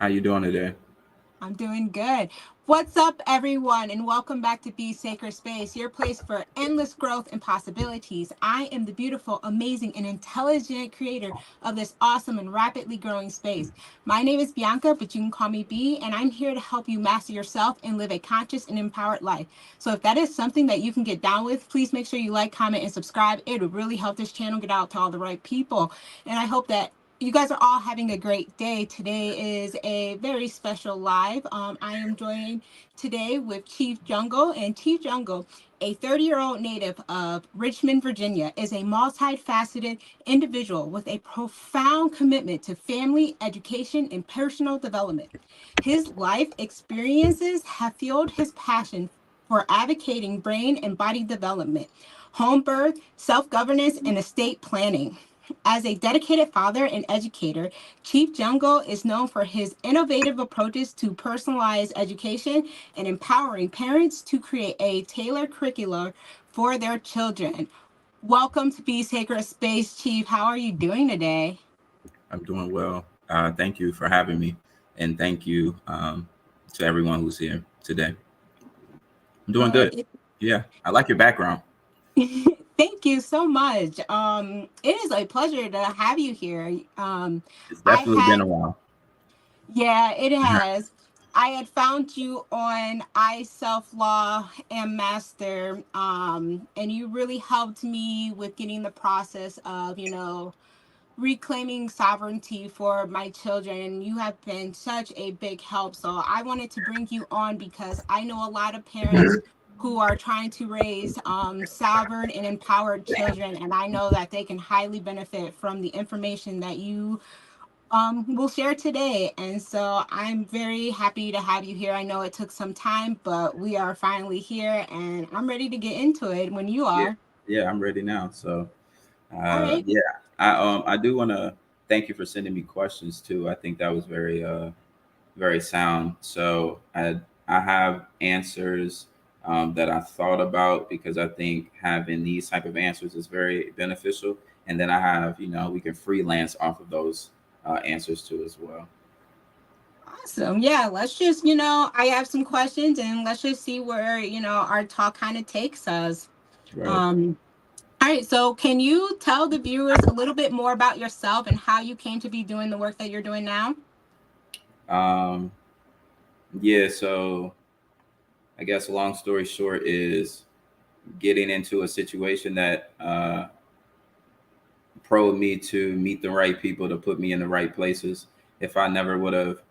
How you doing today? I'm doing good. What's up, everyone, and welcome back to Be Sacred Space, your place for endless growth and possibilities. I am the beautiful, amazing, and intelligent creator of this awesome and rapidly growing space. My name is Bianca, but you can call me B, and I'm here to help you master yourself and live a conscious and empowered life. So, if that is something that you can get down with, please make sure you like, comment, and subscribe. It would really help this channel get out to all the right people. And I hope that you guys are all having a great day. Today is a very special live. I am joined today with Chief Jungle, and Chief Jungle, a 30-year-old native of Richmond, Virginia, is a multifaceted individual with a profound commitment to family, education, and personal development. His life experiences have fueled his passion for advocating brain and body development, home birth, self governance, and estate planning. As a dedicated father and educator, Chief Jungle is known for his innovative approaches to personalized education and empowering parents to create a tailored curricula for their children. Welcome to Be Sacred Space, Chief. How are you doing today? I'm doing well. Thank you for having me, and thank you to everyone who's here today. I'm doing good. It, Yeah, I like your background. Thank you so much. It is a pleasure to have you here. It's I definitely been had a while. Yeah, it has. I had found you on I Self Law and Master, and you really helped me with getting the process of, reclaiming sovereignty for my children. You have been such a big help. So I wanted to bring you on because I know a lot of parents who are trying to raise sovereign and empowered children, and I know that they can highly benefit from the information that you we'll share today. And so I'm very happy to have you here. I know it took some time, but we are finally here and I'm ready to get into it when you Yeah, are. yeah, I'm ready now. So, All right. yeah, I do want to thank you for sending me questions too. I think that was very sound. So I have answers that I thought about because I think having these type of answers is very beneficial. And then I have, we can freelance off of those answers too as well. Awesome. Yeah, let's just, I have some questions and let's just see where, our talk kind of takes us. Right. Um, all right. So can you tell the viewers a little bit more about yourself and how you came to be doing the work that you're doing now? Um, yeah. So I guess a long story short is getting into a situation that probed me to meet the right people to put me in the right places. If I never would have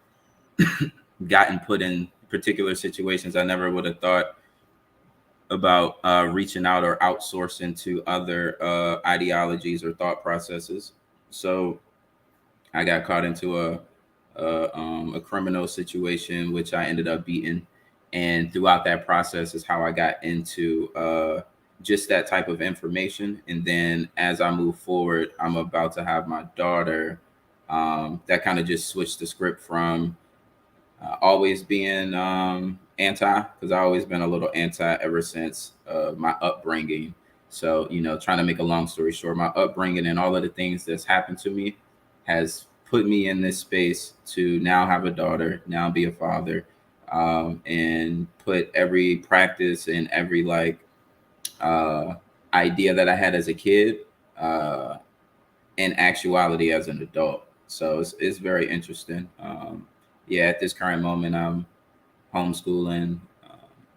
gotten put in particular situations, I never would have thought about reaching out or outsourcing to other ideologies or thought processes. So I got caught into a criminal situation, which I ended up beating. And throughout that process is how I got into just that type of information. And then as I move forward, I'm about to have my daughter. That kind of just switched the script from always being anti, because I always been a little anti ever since my upbringing. So, trying to make a long story short, my upbringing and all of the things that's happened to me has put me in this space to now have a daughter, now be a father, and put every practice and every uh, idea that I had as a kid uh, in actuality as an adult. So it's very interesting. Yeah, at this current moment, I'm homeschooling,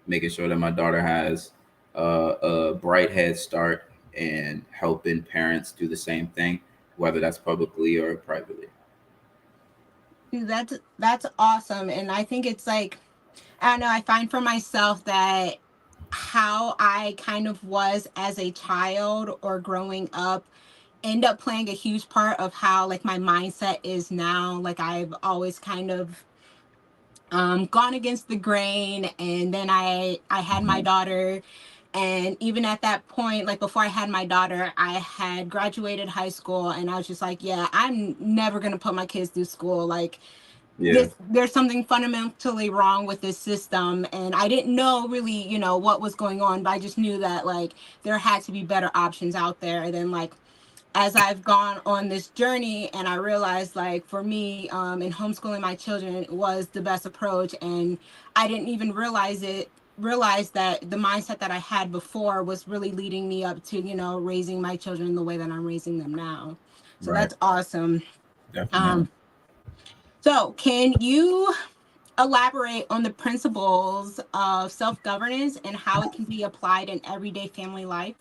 making sure that my daughter has a bright head start and helping parents do the same thing, whether that's publicly or privately. Dude, that's awesome. And I think it's like, I don't know, I find for myself that how I kind of was as a child or growing up end up playing a huge part of how like my mindset is now. Like I've always kind of gone against the grain, and then I had my Mhm. daughter, and even at that point, like before I had my daughter, I had graduated high school and I was just like, yeah, I'm never going to put my kids through school. Like Yeah, there's something fundamentally wrong with this system, and I didn't know really, what was going on, but I just knew that like there had to be better options out there than like as I've gone on this journey, and I realized, like, for me, in homeschooling my children was the best approach, and I didn't even realize that the mindset that I had before was really leading me up to, raising my children the way that I'm raising them now. So Right. that's awesome. Definitely. Um, so can you elaborate on the principles of self-governance and how it can be applied in everyday family life?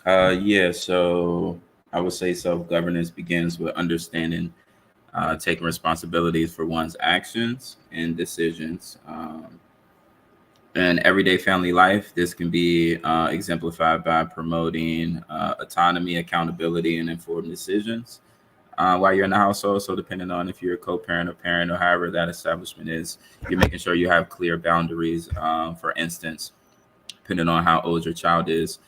Yeah. So I would say self-governance begins with understanding, taking responsibilities for one's actions and decisions. In everyday family life, this can be exemplified by promoting autonomy, accountability, and informed decisions while you're in the household. So, depending on if you're a co-parent or parent or however that establishment is, you're making sure you have clear boundaries. For instance, depending on how old your child is,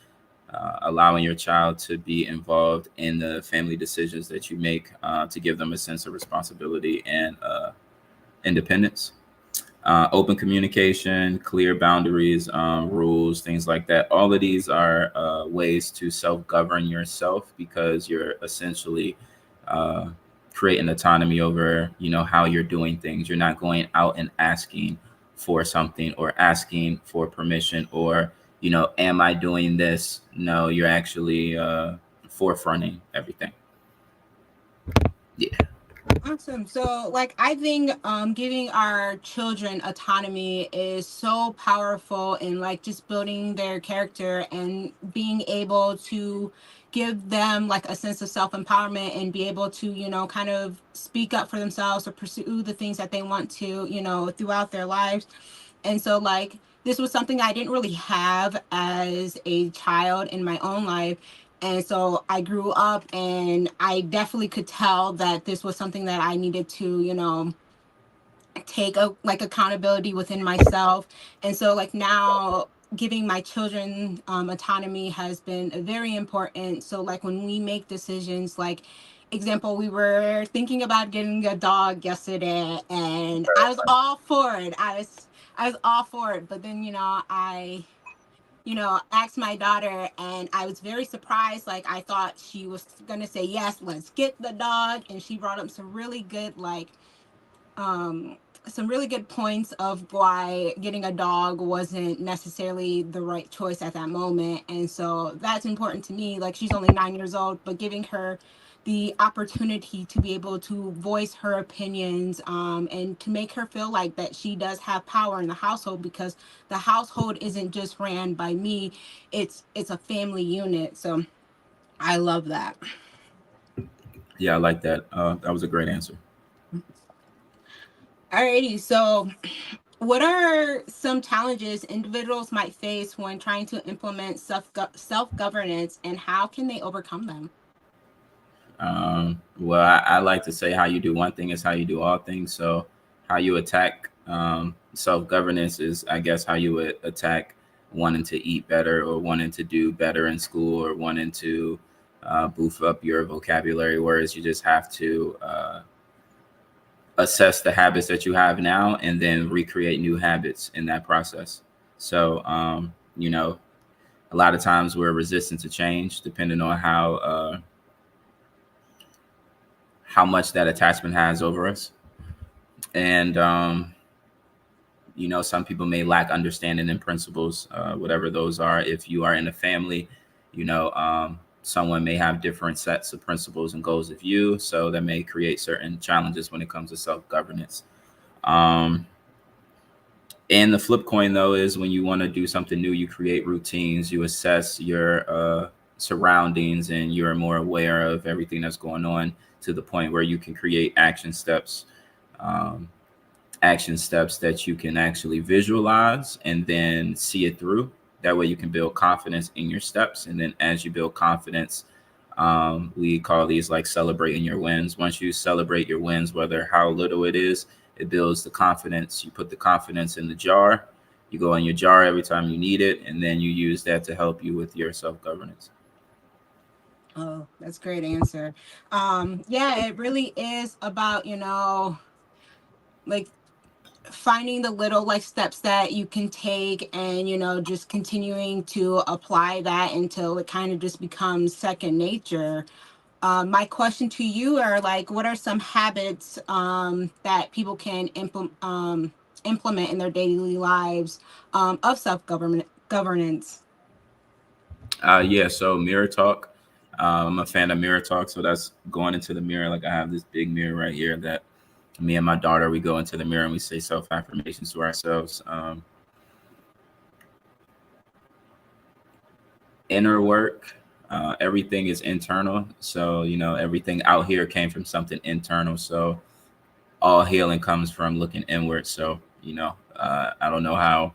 allowing your child to be involved in the family decisions that you make to give them a sense of responsibility and independence. Open communication, clear boundaries, rules, things like that. All of these are ways to self-govern yourself because you're essentially uh, creating autonomy over, how you're doing things. You're not going out and asking for something or asking for permission or, am I doing this? No, you're actually forefronting everything. Yeah. Awesome. So, like, I think giving our children autonomy is so powerful in, like, just building their character and being able to give them, like, a sense of self-empowerment and be able to, kind of speak up for themselves or pursue the things that they want to, throughout their lives. And so, like, this was something I didn't really have as a child in my own life. And so I grew up, and I definitely could tell that this was something that I needed to, take like accountability within myself. And so, like, now giving my children autonomy has been very important. So, like, when we make decisions, like, example, we were thinking about getting a dog yesterday, and I was all for it. I was all for it. But then, I asked my daughter, and I was very surprised. Like, I thought she was gonna say yes, let's get the dog. And she brought up um some really good points of why getting a dog wasn't necessarily the right choice at that moment. And so that's important to me. Like, she's only 9 years old, but giving her the opportunity to be able to voice her opinions, and to make her feel like that she does have power in the household, because the household isn't just ran by me, it's a family unit. So I love that. Yeah, I like that. That was a great answer. Alrighty, so what are some challenges individuals might face when trying to implement self governance, and how can they overcome them? Well, I like to say how you do one thing is how you do all things. So, how you attack self governance is, I guess, how you would attack wanting to eat better or wanting to do better in school or wanting to boof up your vocabulary. Whereas you just have to assess the habits that you have now and then recreate new habits in that process. So, a lot of times we're resistant to change depending on how much that attachment has over us. And, some people may lack understanding and principles, whatever those are. If you are in a family, someone may have different sets of principles and goals of you. So that may create certain challenges when it comes to self governance. Um, and the flip coin, though, is when you want to do something new, you create routines, you assess your surroundings, and you're more aware of everything that's going on to the point where you can create um, action steps that you can actually visualize and then see it through. That way you can build confidence in your steps. And then as you build confidence, we call these like celebrating your wins. Once you celebrate your wins, whether how little it is, it builds the confidence. You put the confidence in the jar. You go in your jar every time you need it, and then you use that to help you with your self governance. Oh, that's a great answer. Yeah, it really is about, like, finding the little like steps that you can take, and just continuing to apply that until it kind of just becomes second nature. My question to you are like, what are some habits that people can implement in their daily lives of governance? Yeah, so mirror talk. I'm a fan of mirror talk, so that's going into the mirror. Like I have this big mirror right here that me and my daughter, we go into the mirror and we say self affirmations to ourselves. Inner work, everything is internal. So, everything out here came from something internal. So, all healing comes from looking inward. So, I don't know how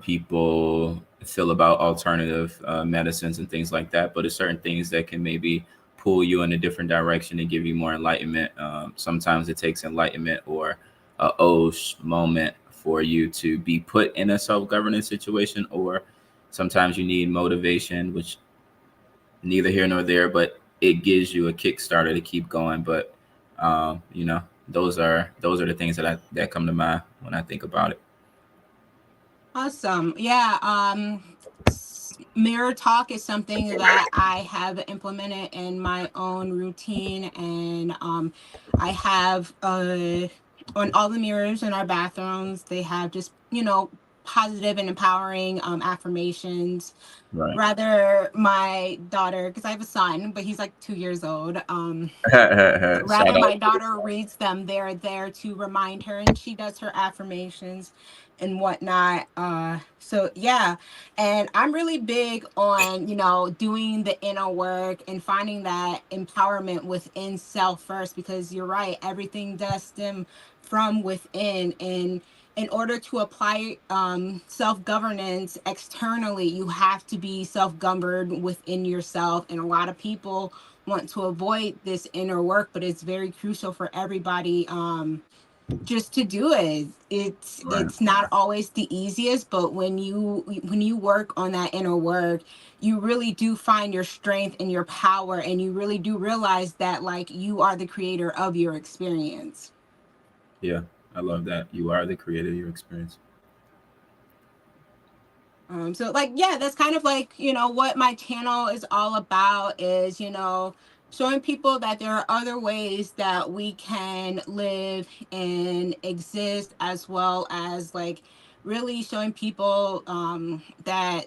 people feel about alternative medicines and things like that, but it's certain things that can maybe pull you in a different direction and give you more enlightenment. Sometimes it takes enlightenment or a moment for you to be put in a self-governance situation, or sometimes you need motivation, which neither here nor there, but it gives you a kickstarter to keep going. But those are the things that come to mind when I think about it. Awesome. Yeah. Mirror talk is something that I have implemented in my own routine, and I have on all the mirrors in our bathrooms, they have just positive and empowering affirmations. Right. Rather, my daughter, because I have a son, but he's like 2 years old. Shout Rather, out. my daughter reads them. They're there to remind her, and she does her affirmations and whatnot. So yeah, and I'm really big on doing the inner work and finding that empowerment within self first, because you're right, everything does stem from within. And in order to apply self-governance externally, you have to be self-governed within yourself. And a lot of people want to avoid this inner work, but it's very crucial for everybody just to do it. it's Right. it's not always the easiest, but when you work on that inner work, you really do find your strength and your power, and you really do realize that like you are the creator of your experience. Yeah, I love that. You are the creator of your experience. So like, yeah, that's kind of like, what my channel is all about is, showing people that there are other ways that we can live and exist, as well as like really showing people that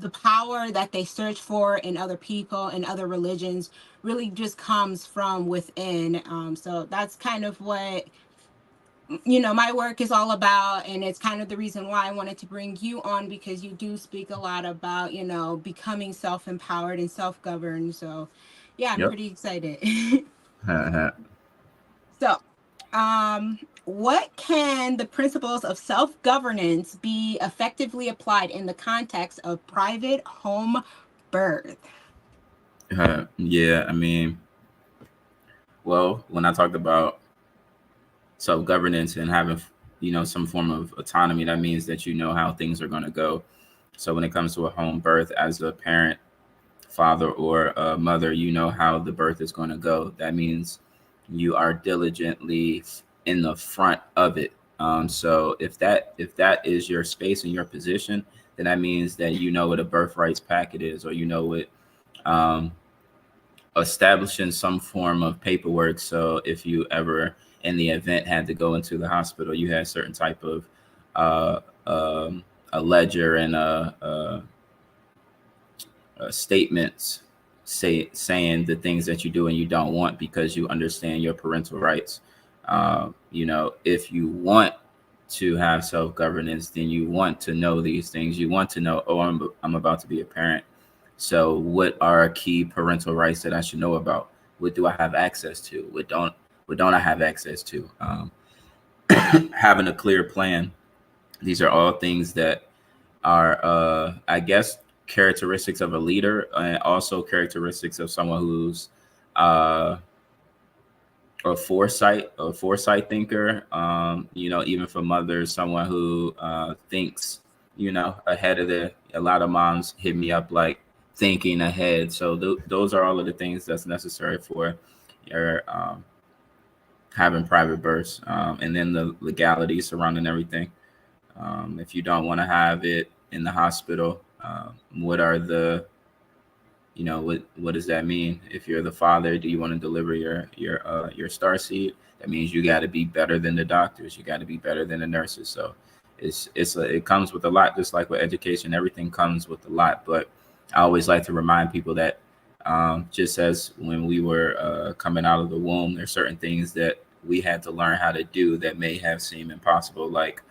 the power that they search for in other people and other religions really just comes from within. So that's kind of what my work is all about, and it's kind of the reason why I wanted to bring you on, because you do speak a lot about becoming self-empowered and self-governed. So yeah, I'm Yep. pretty excited. Uh, So what can the principles of self-governance be effectively applied in the context of private home birth? yeah, I mean, well, when I talked about self-governance and having, some form of autonomy, that means that you know how things are going to go. So when it comes to a home birth, as a parent, father, or a mother, you know how the birth is going to go. That means you are diligently in the front of it. So if that is your space and your position, then that means that you know what a birth rights packet is, or you know what um, establishing some form of paperwork. So if you ever in the event had to go into the hospital, you had certain type of uh, a ledger and statements saying the things that you do and you don't want, because you understand your parental rights. If you want to have self-governance, then you want to know these things. You want to know, oh, I'm about to be a parent. So what are key parental rights that I should know about? What do I have access to? What don't I have access to? Having a clear plan. These are all things that are, I guess, characteristics of a leader, and also characteristics of someone who's uh, a foresight thinker. Even for mothers, someone who thinks, ahead of the. A lot of moms hit me up like thinking ahead. So those are all of the things that's necessary for your having private births, and then the legalities surrounding everything. If you don't want to have it in the hospital, what are the, what does that mean? If you're the father, do you want to deliver your star seed? That means you got to be better than the doctors. You got to be better than the nurses. So it comes with a lot, just like with education. Everything comes with a lot. But I always like to remind people that, just as when we were coming out of the womb, there's certain things that we had to learn how to do that may have seemed impossible, like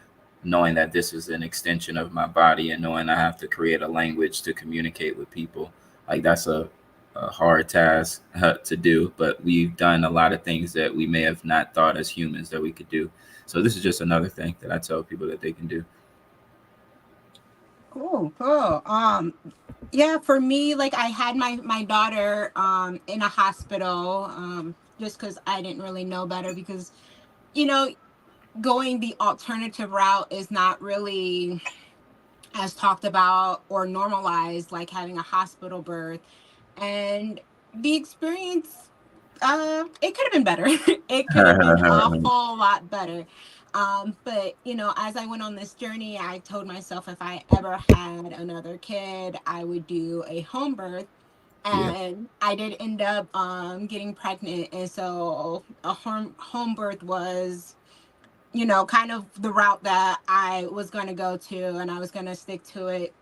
knowing that this is an extension of my body and knowing I have to create a language to communicate with people. Like that's a hard task to do, but we've done a lot of things that we may have not thought as humans that we could do. So this is just another thing that I tell people that they can do. Cool. Yeah, for me, like I had my daughter in a hospital just because I didn't really know better, because you know going the alternative route is not really as talked about or normalized, like having a hospital birth. And the experience, it could have been better. It could have been a whole lot better. But as I went on this journey, I told myself if I ever had another kid, I would do a home birth. Yeah. And I did end up getting pregnant, and so a home birth was kind of the route that I was going to go to, and I was going to stick to it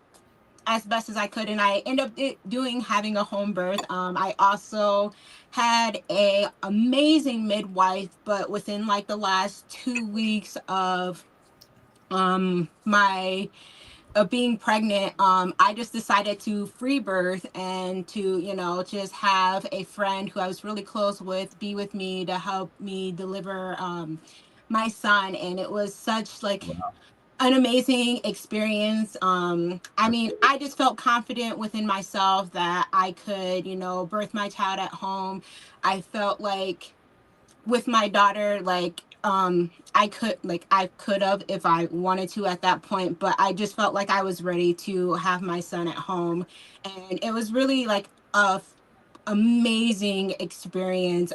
as best as I could. And I ended up having a home birth. I also had a amazing midwife, but within like the last 2 weeks of my being pregnant, I just decided to free birth and to just have a friend who I was really close with be with me to help me deliver my son. And it was such like Wow. an amazing experience. I mean, I just felt confident within myself that I could birth my child at home. I felt like with my daughter, like I could have if I wanted to at that point, but I just felt like I was ready to have my son at home. And it was really like amazing experience.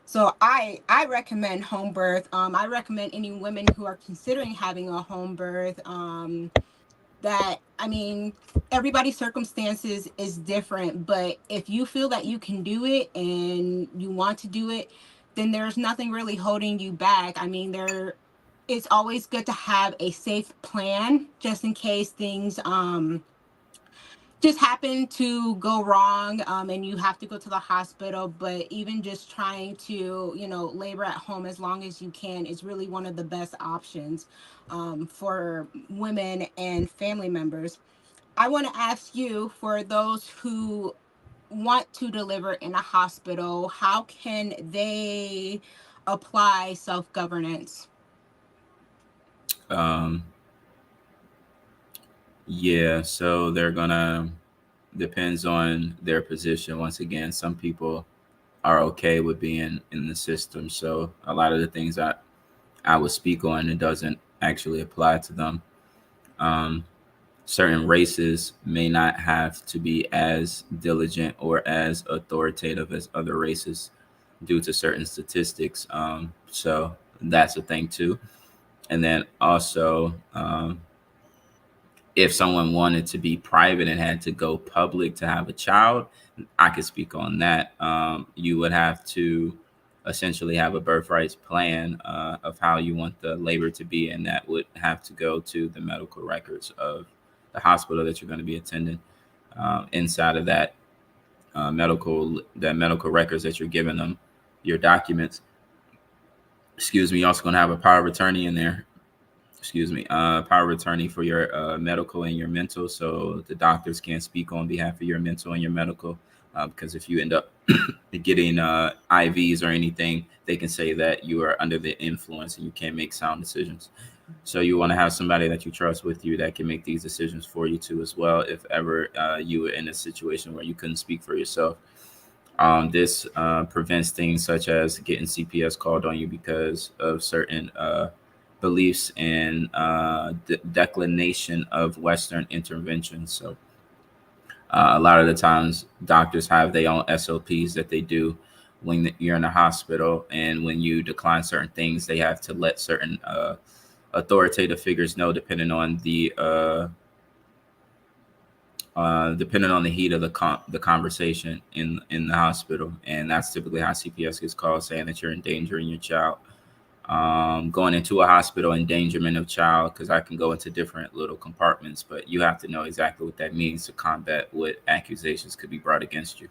So I recommend home birth. I recommend any women who are considering having a home birth, that, I mean, everybody's circumstances is different, but if you feel that you can do it and you want to do it, then there's nothing really holding you back. I mean, it's always good to have a safe plan just in case things just happen to go wrong, and you have to go to the hospital. But even just trying to labor at home as long as you can is really one of the best options for women and family members. I want to ask you, for those who want to deliver in a hospital, how can they apply self-governance? Um, yeah. So they're gonna, depends on their position. Once again, some people are okay with being in the system. So a lot of the things that I would speak on, it doesn't actually apply to them. Um, Certain races may not have to be as diligent or as authoritative as other races due to certain statistics. So that's a thing too. And then also, if someone wanted to be private and had to go public to have a child, I could speak on that. You would have to essentially have a birth rights plan of how you want the labor to be, and that would have to go to the medical records of the hospital that you're going to be attending. Inside of that medical records that you're giving them, your documents. Excuse me. You're also going to have a power of attorney in there. Excuse me, power of attorney for your medical and your mental. So the doctors can't speak on behalf of your mental and your medical, because if you end up getting IVs or anything, they can say that you are under the influence and you can't make sound decisions. So you want to have somebody that you trust with you that can make these decisions for you too as well, if ever you were in a situation where you couldn't speak for yourself. This prevents things such as getting CPS called on you because of certain beliefs and declination of Western intervention. So a lot of the times doctors have their own SOPs that they do when you're in the hospital, and when you decline certain things, they have to let certain authoritative figures know, depending on the heat of the conversation in the hospital. And that's typically how CPS gets called, saying that you're endangering your child. Going into a hospital, endangerment of child, because I can go into different little compartments, but you have to know exactly what that means to combat what accusations could be brought against you.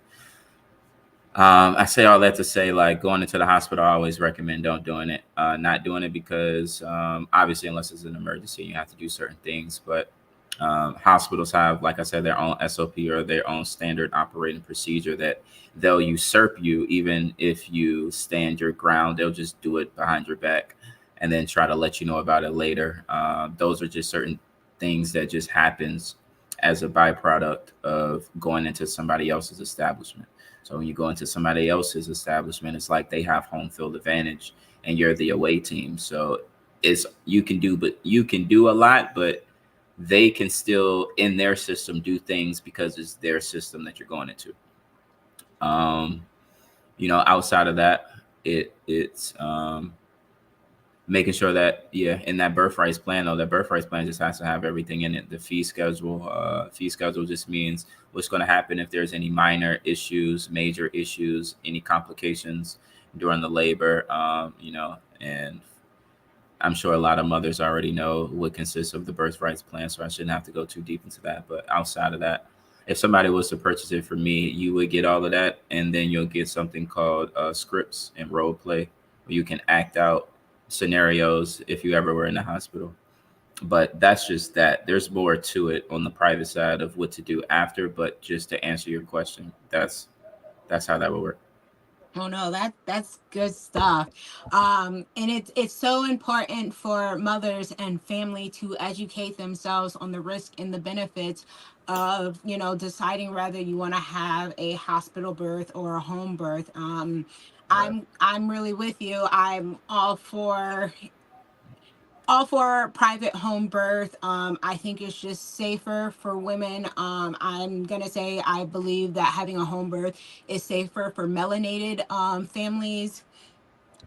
I say all that to say, like, going into the hospital, I always recommend not doing it because obviously, unless it's an emergency, you have to do certain things. But hospitals have, like I said, their own SOP or their own standard operating procedure that they'll usurp you. Even if you stand your ground, they'll just do it behind your back and then try to let you know about it later. Those are just certain things that just happens as a byproduct of going into somebody else's establishment. So when you go into somebody else's establishment, it's like they have home field advantage and you're the away team. So you can do a lot, but they can still in their system do things because it's their system that you're going into. Outside of that, it's making sure that, in that birth rights plan, though, that birth rights plan just has to have everything in it. The fee schedule just means what's going to happen if there's any minor issues, major issues, any complications during the labor, and I'm sure a lot of mothers already know what consists of the birth rights plan, so I shouldn't have to go too deep into that. But outside of that, if somebody was to purchase it from me, you would get all of that, and then you'll get something called scripts and role play, where you can act out scenarios if you ever were in the hospital. But that's just that. There's more to it on the private side of what to do after, but just to answer your question, that's how that would work. Oh no, that's good stuff. And it's so important for mothers and family to educate themselves on the risk and the benefits of, deciding whether you want to have a hospital birth or a home birth. Right. I'm really with you. I'm all for private home birth. I think it's just safer for women. I'm gonna say I believe that having a home birth is safer for melanated families.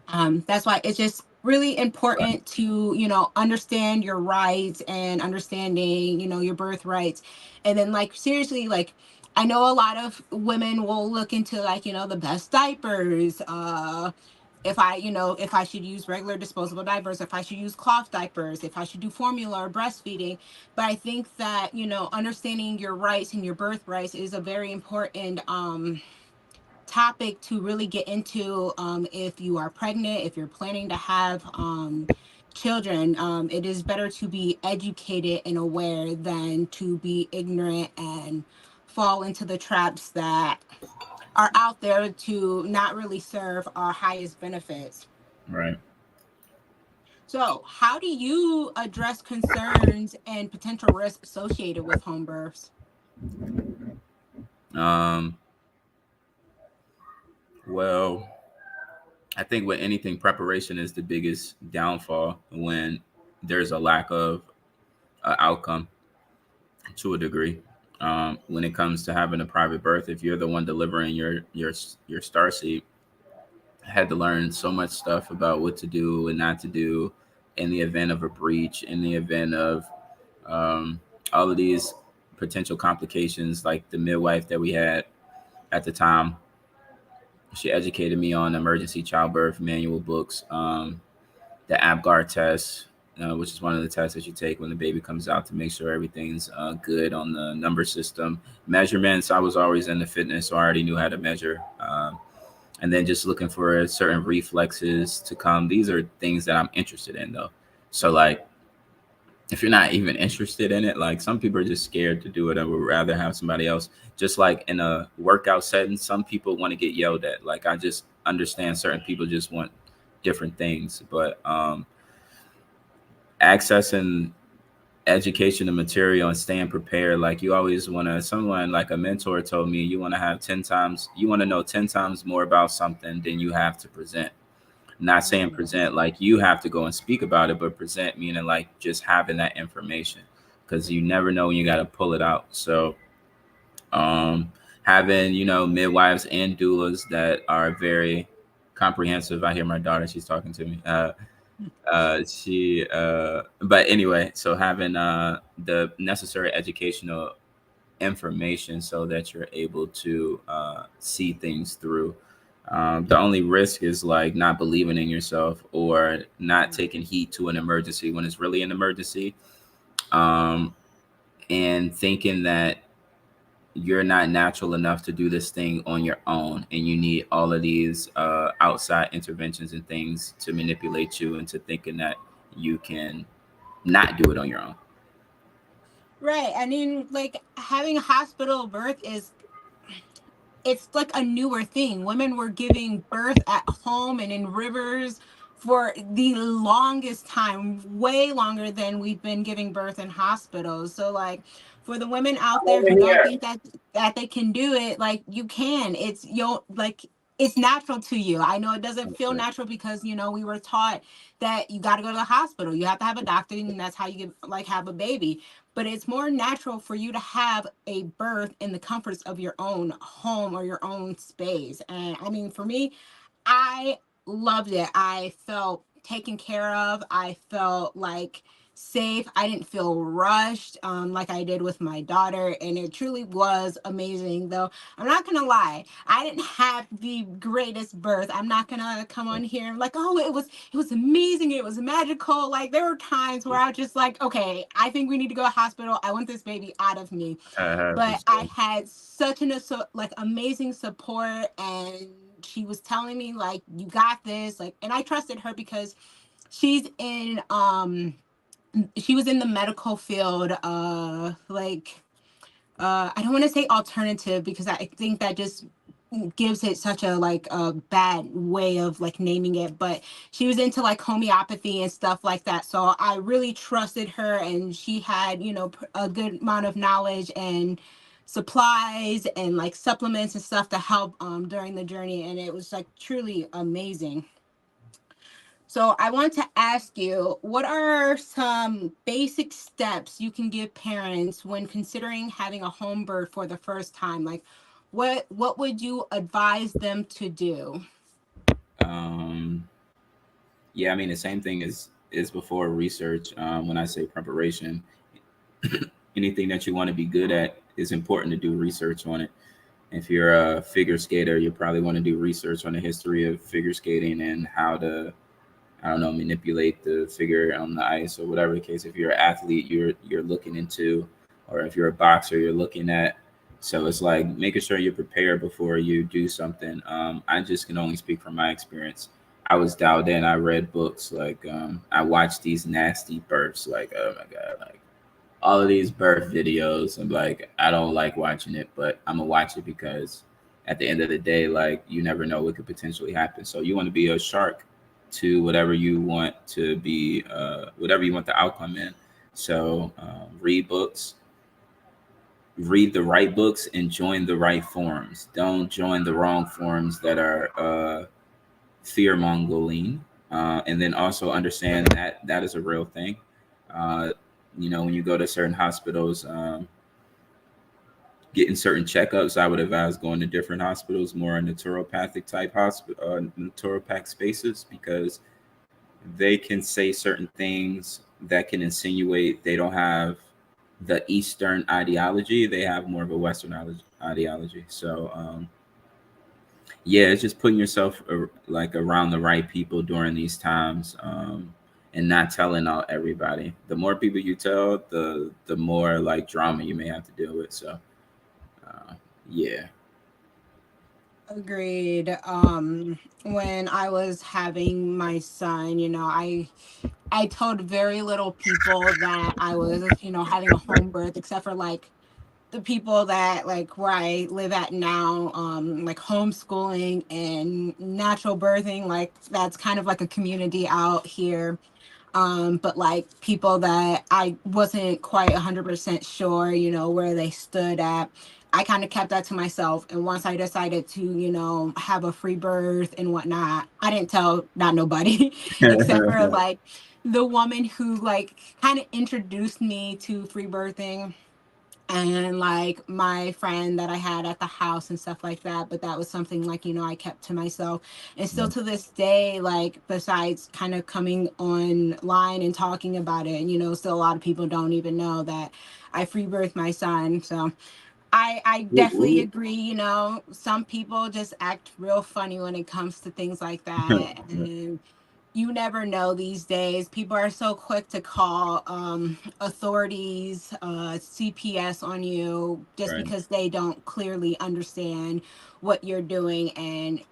That's why it's just really Right. important to, understand your rights and understanding, your birthrights. And then, like, seriously, like, I know a lot of women will look into, like, the best diapers, if I should use regular disposable diapers, if I should use cloth diapers, if I should do formula or breastfeeding. But I think that, understanding your rights and your birthrights is a very important topic to really get into, if you are pregnant, if you're planning to have children. It is better to be educated and aware than to be ignorant and fall into the traps that are out there to not really serve our highest benefits. Right. So, how do you address concerns and potential risks associated with home births? Um, well, I think with anything, preparation is the biggest downfall when there's a lack of outcome to a degree. When it comes to having a private birth, if you're the one delivering your star seed, I had to learn so much stuff about what to do and not to do in the event of a breach, in the event of um, all of these potential complications. Like the midwife that we had at the time, she educated me on emergency childbirth manual books, the ABGAR test, which is one of the tests that you take when the baby comes out to make sure everything's good on the number system. Measurements, I was always into fitness, so I already knew how to measure. And then just looking for certain reflexes to come. These are things that I'm interested in, though. So, like, if you're not even interested in it, like some people are just scared to do it and would rather have somebody else. Just like in a workout setting, some people want to get yelled at. Like, I just understand certain people just want different things. But accessing education and material and staying prepared, like you always want to, someone like a mentor told me, you want to have 10 times, you want to know 10 times more about something than you have to present. Not saying Mm. present like you have to go and speak about it, but present meaning like just having that information, because you never know when you got to pull it out. So um having, you know, midwives and doulas that are very comprehensive. I hear my daughter, she's talking to me. But anyway, so having the necessary educational information so that you're able to see things through. The only risk is like not believing in yourself or not taking heed to an emergency when it's really an emergency, um, and thinking that you're not natural enough to do this thing on your own, and you need all of these outside interventions and things to manipulate you into thinking that you can not do it on your own. Right. I mean, like having a hospital birth is, it's like a newer thing. Women were giving birth at home and in rivers for the longest time, way longer than we've been giving birth in hospitals. So like for the women out there who don't think that they can do it, like you can. It's you'll like it's natural to you. I know it doesn't That's feel right. natural because we were taught that you got to go to the hospital. You have to have a doctor and that's how you get like have a baby, but it's more natural for you to have a birth in the comforts of your own home or your own space. And I mean, for me, I loved it. I felt taken care of. I felt like safe. I didn't feel rushed like I did with my daughter. And it truly was amazing. Though I'm not going to lie, I didn't have the greatest birth. I'm not going to come on here and like, oh, it was amazing. It was magical. Like there were times where I was just like, okay, I think we need to go to hospital. I want this baby out of me. For But I sure. had such an like amazing support, and she was telling me like you got this, like, and I trusted her because she's in she was in the medical field, like I don't want to say alternative because I think that just gives it such a like a bad way of like naming it, but she was into like homeopathy and stuff like that, so I really trusted her, and she had a good amount of knowledge and supplies and like supplements and stuff to help during the journey, and it was like truly amazing. So I want to ask you, what are some basic steps you can give parents when considering having a home birth for the first time? Like what would you advise them to do? Um, yeah, I mean the same thing is before research. When I say preparation, anything that you want to be good at is important to do research on it. If you're a figure skater, you probably want to do research on the history of figure skating and how to, I don't know, manipulate the figure on the ice or whatever the case. If you're an athlete, you're looking into, or if you're a boxer, you're looking at. So it's like making sure you're prepared before you do something. I just can only speak from my experience. I was dialed in. I read books. Like I watched these nasty births. Like oh my god, like all of these birth videos. I'm like, I don't like watching it, but I'm gonna watch it because at the end of the day, like you never know what could potentially happen. So you want to be a shark to whatever you want to be, whatever you want the outcome in. So read books, read the right books, and join the right forums. Don't join the wrong forums that are fear mongering. And then also understand that that is a real thing. Uh, you know, when you go to certain hospitals, getting certain checkups, I would advise going to different hospitals, more naturopathic type hospital, naturopath spaces, because they can say certain things that can insinuate they don't have the Eastern ideology. They have more of a Western ideology. So, yeah, it's just putting yourself like around the right people during these times, and not telling out everybody. The more people you tell, the more like drama you may have to deal with. So, uh, yeah. Agreed. When I was having my son, I told very little people that I was, having a home birth, except for like the people that like where I live at now, like homeschooling and natural birthing, like that's kind of like a community out here. But like people that I wasn't quite 100% sure, where they stood at, I kind of kept that to myself. And once I decided to, have a free birth and whatnot, I didn't tell not nobody, except for like the woman who like kind of introduced me to free birthing. and like my friend that I had at the house and stuff like that. But that was something like, I kept to myself. And still Yeah. to this day, like besides kind of coming online and talking about it, still a lot of people don't even know that I free birthed my son. So I Ooh, definitely ooh. agree, some people just act real funny when it comes to things like that. And you never know these days. People are so quick to call authorities, CPS on you just Right. because they don't clearly understand what you're doing, and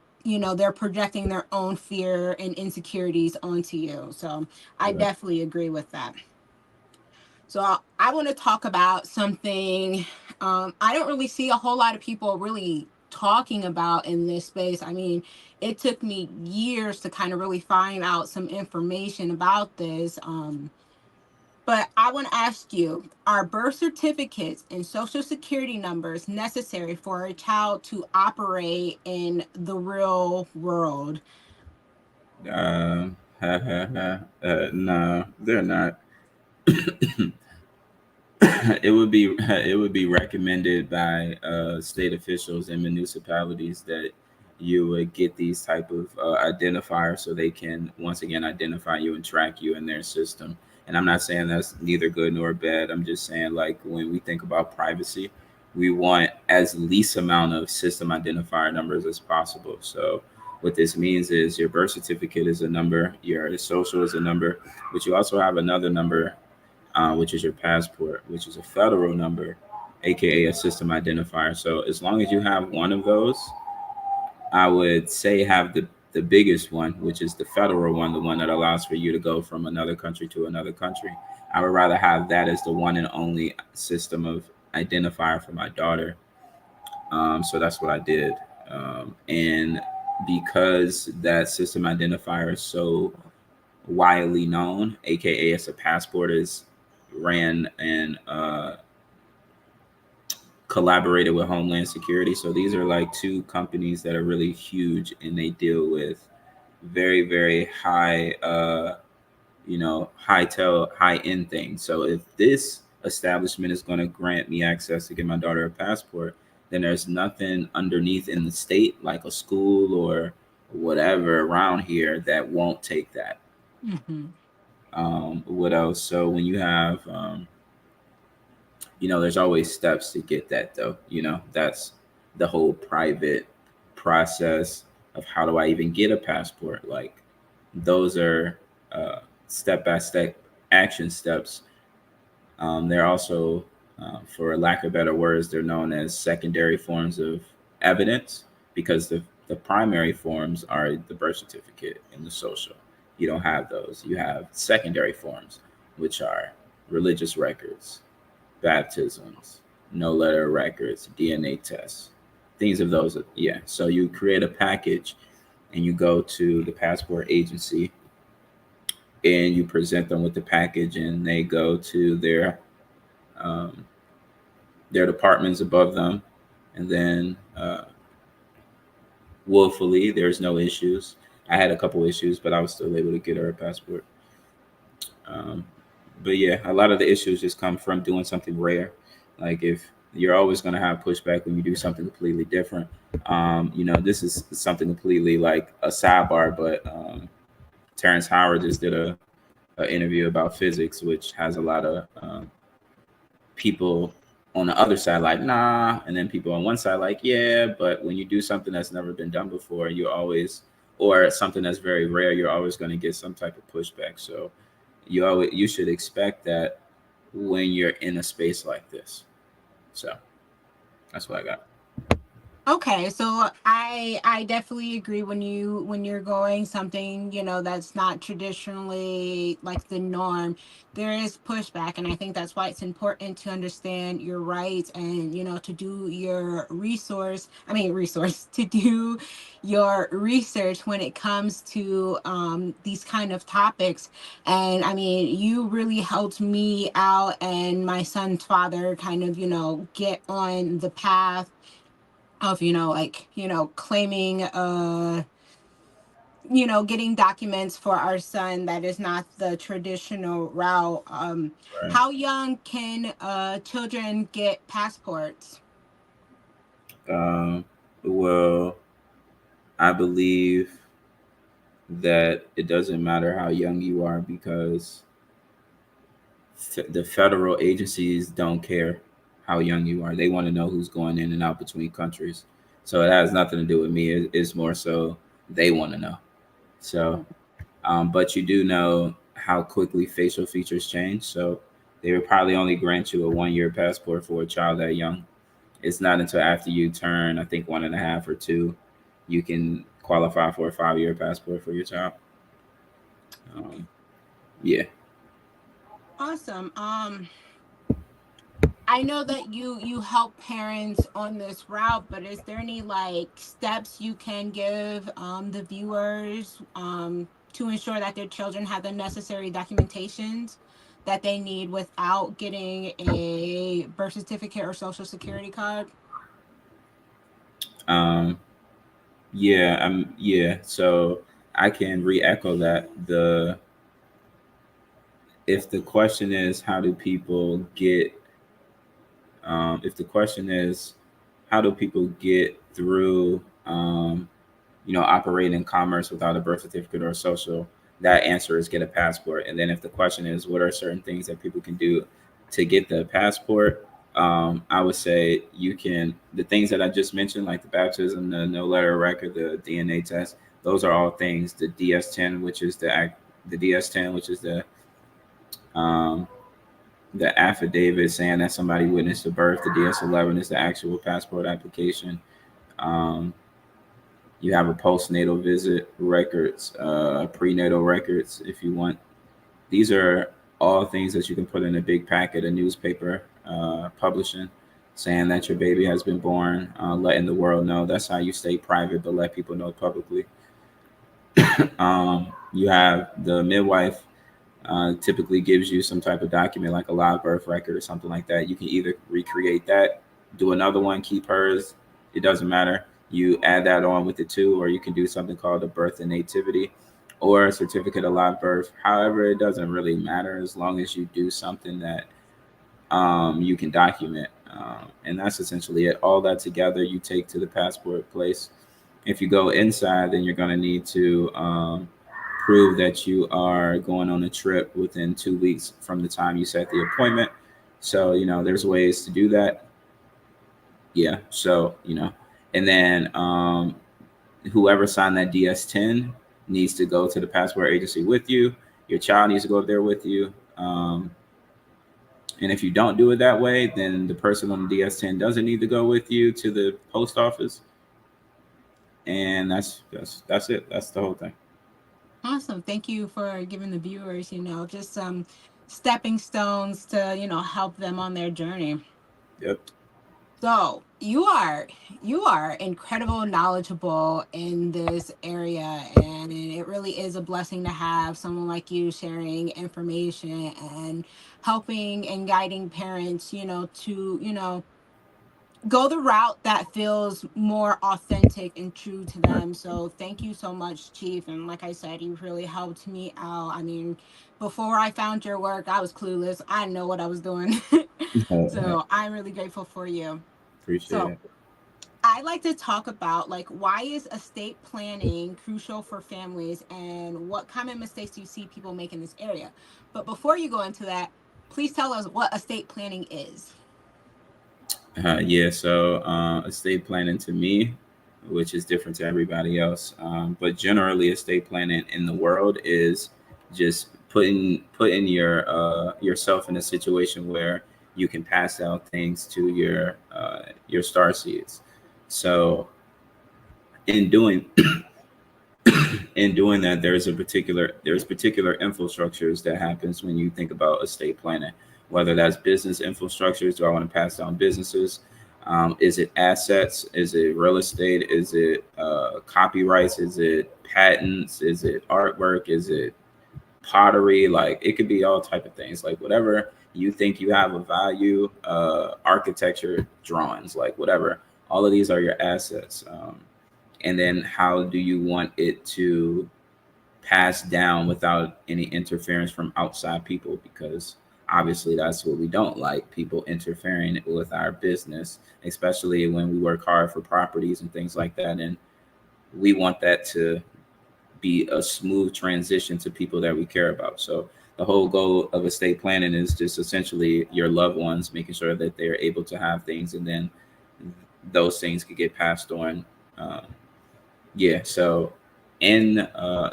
they're projecting their own fear and insecurities onto you. So I Yeah. definitely agree with that. So I want to talk about something I don't really see a whole lot of people really talking about in this space. I mean, it took me years to kind of really find out some information about this. But I want to ask you, are birth certificates and social security numbers necessary for a child to operate in the real world? No, they're not. It would be recommended by state officials and municipalities that you would get these type of identifiers so they can once again identify you and track you in their system. And I'm not saying that's neither good nor bad. I'm just saying, like, when we think about privacy, we want as least amount of system identifier numbers as possible. So what this means is your birth certificate is a number, your social is a number, but you also have another number, which is your passport, which is a federal number, aka a system identifier. So as long as you have one of those, I would say have the biggest one, which is the federal one, the one that allows for you to go from another country to another country. I would rather have that as the one and only system of identifier for my daughter. So that's what I did. And because that system identifier is so widely known, aka as a passport, is ran and collaborated with Homeland Security. So these are like two companies that are really huge, and they deal with very very high high end things. So if this establishment is going to grant me access to get my daughter a passport, then there's nothing underneath in the state, like a school or whatever around here, that won't take that. Hmm. What else? So when you have there's always steps to get that, though. That's the whole private process of how do I even get a passport. Like, those are step by step action steps. They're also, for lack of better words, they're known as secondary forms of evidence, because the primary forms are the birth certificate and the social. You don't have those. You have secondary forms, which are religious records, baptisms, no letter records, DNA tests, things of those. Yeah. So you create a package and you go to the passport agency and you present them with the package, and they go to um, their departments above them, and then willfully, there's no issues. I had a couple issues, but I was still able to get her a passport. Um, but yeah, a lot of the issues just come from doing something rare. Like, if you're always going to have pushback when you do something completely different. This is something completely like a sidebar, but Terrence Howard just did a interview about physics, which has a lot of people on the other side like, nah, and then people on one side like, yeah. But when you do something that's never been done before, you always, or something that's very rare, you're always going to get some type of pushback. So you should expect that when you're in a space like this. So that's what I got. Okay, so I definitely agree when you're going something, that's not traditionally like the norm. There is pushback, and I think that's why it's important to understand your rights, and to do your resource to do your research when it comes to these kind of topics. And I mean, you really helped me out and my son's father kind of, get on the path of, claiming getting documents for our son that is not the traditional route. Right. How young can children get passports? Um, well, I believe that it doesn't matter how young you are because the federal agencies don't care how young you are. They want to know who's going in and out between countries. So it has nothing to do with me. It's more so they want to know. So, but you do know how quickly facial features change. So they would probably only grant you a 1 year passport for a child that young. It's not until after you turn, I think, 1.5 or 2, you can qualify for a 5 year passport for your child. Um, yeah. Awesome. I know that you help parents on this route, but is there any like steps you can give the viewers to ensure that their children have the necessary documentations that they need without getting a birth certificate or social security card? Um, yeah. Yeah. So I can re-echo that. If the question is how do people get, if the question is how do people get through, operating commerce without a birth certificate or a social, that answer is get a passport. And then if the question is what are certain things that people can do to get the passport, I would say you can, the things that I just mentioned, like the baptism, the no letter of record, the DNA test, those are all things. The DS10, which is the DS10, which is um, the affidavit saying that somebody witnessed the birth. The DS11 is the actual passport application. Um, you have a postnatal visit records, prenatal records if you want. These are all things that you can put in a big packet, a newspaper publishing, saying that your baby has been born, letting the world know. That's how you stay private but let people know publicly. You have the midwife typically gives you some type of document like a live birth record or something like that. You can either recreate that, do another one, keep hers. It doesn't matter. You add that on with it too, or you can do something called a birth and nativity or a certificate of live birth. However, it doesn't really matter as long as you do something that you can document. And that's essentially it. All that together you take to the passport place. If you go inside, then you're going to need to prove that you are going on a trip within 2 weeks from the time you set the appointment. So, there's ways to do that. Yeah. So, and then whoever signed that DS10 needs to go to the passport agency with you. Your child needs to go up there with you. And if you don't do it that way, then the person on the DS10 doesn't need to go with you to the post office. And that's it. That's the whole thing. Awesome. Thank you for giving the viewers, just some stepping stones to, help them on their journey. Yep. So you are incredible knowledgeable in this area, and it really is a blessing to have someone like you sharing information and helping and guiding parents, to, go the route that feels more authentic and true to them. So thank you so much, Chief. And like I said, you've really helped me out. I mean, before I found your work, I was clueless. I didn't know what I was doing. So I'm really grateful for you. Appreciate So it. I like to talk about like why is estate planning crucial for families and what common mistakes do you see people make in this area? But before you go into that, please tell us what estate planning is. Yeah, so estate planning to me, which is different to everybody else, but generally estate planning in the world is just putting yourself in a situation where you can pass out things to your star seeds. So in doing in doing that, there's particular infrastructures that happens when you think about estate planning, whether that's business infrastructures. Do I want to pass down businesses? Is it assets? Is it real estate? Is it copyrights? Is it patents? Is it artwork? Is it pottery? Like it could be all type of things, like whatever you think you have a value, architecture, drawings, like whatever. All of these are your assets. And then how do you want it to passed down without any interference from outside people, because obviously that's what we don't like, people interfering with our business, especially when we work hard for properties and things like that. And we want that to be a smooth transition to people that we care about. So the whole goal of estate planning is just essentially your loved ones, making sure that they're able to have things, and then those things could get passed on. Um, yeah. So in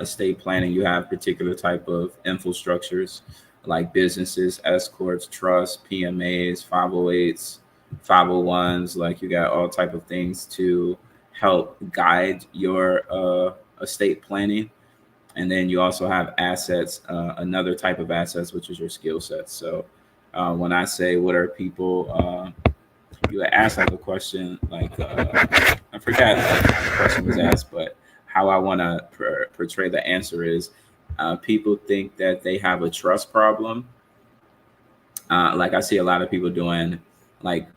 estate planning, you have particular type of infrastructures like businesses, S corps, trusts, PMAs, 508s, 501s. Like you got all type of things to help guide your estate planning. And then you also have assets, another type of assets, which is your skill sets. So when I say what are people, you asked like a question, like I forgot like, how the question was asked, but how I want to portray the answer is, people think that they have a trust problem. Like I see a lot of people doing, like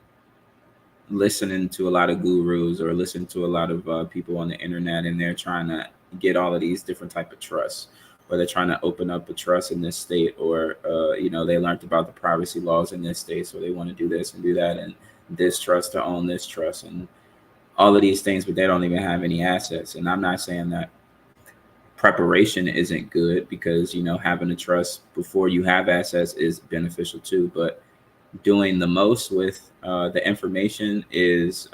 listening to a lot of gurus or listening to a lot of people on the internet, and they're trying to get all of these different type of trusts, or they're trying to open up a trust in this state, or they learned about the privacy laws in this state, so they want to do this and do that, and this trust to own this trust, and all of these things, but they don't even have any assets. And I'm not saying that preparation isn't good, because having a trust before you have assets is beneficial too, but doing the most with the information is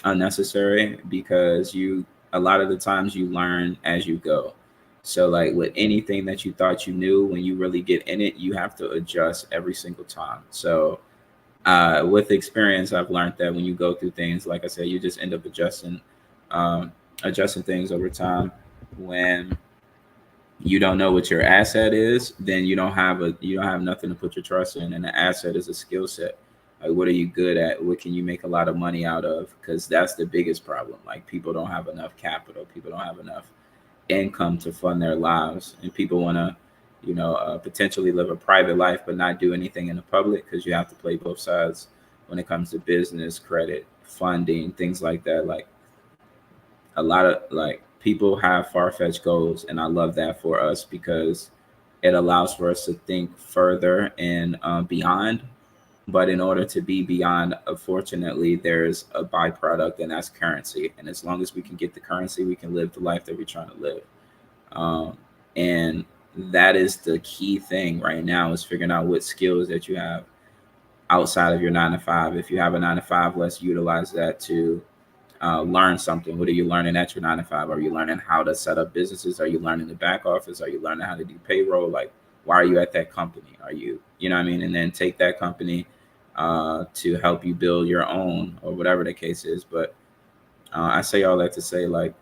unnecessary, because you a lot of the times you learn as you go. So like with anything that you thought you knew, when you really get in it, you have to adjust every single time. So with experience, I've learned that when you go through things, like I said, you just end up adjusting things over time. When you don't know what your asset is, then you don't have nothing to put your trust in. And the asset is a skill set. Like, what are you good at? What can you make a lot of money out of? Because that's the biggest problem. Like, people don't have enough capital. People don't have enough income to fund their lives, and people want to, potentially live a private life but not do anything in the public, because you have to play both sides when it comes to business, credit, funding, things like that. Like a lot of like people have far-fetched goals, and I love that for us, because it allows for us to think further and beyond. But in order to be beyond, unfortunately, there's a byproduct, and that's currency. And as long as we can get the currency, we can live the life that we're trying to live. And that is the key thing right now, is figuring out what skills that you have outside of your 9 to 5. If you have a 9 to 5, let's utilize that to learn something. What are you learning at your 9 to 5? Are you learning how to set up businesses? Are you learning the back office? Are you learning how to do payroll? Like, why are you at that company? Are you, you know what I mean? And then take that company to help you build your own, or whatever the case is. But I say all that to say, like,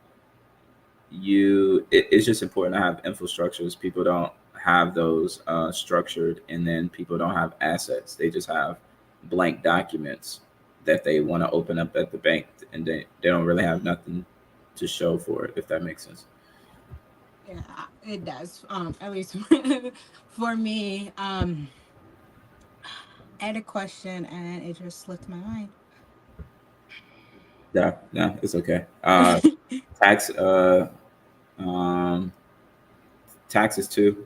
it's just important to have infrastructures. People don't have those structured, and then people don't have assets. They just have blank documents that they want to open up at the bank, and they don't really have nothing to show for it, if that makes sense. Yeah, it does. At least for me, I had a question and it just slipped my mind. Yeah, no, it's okay. Tax um taxes too.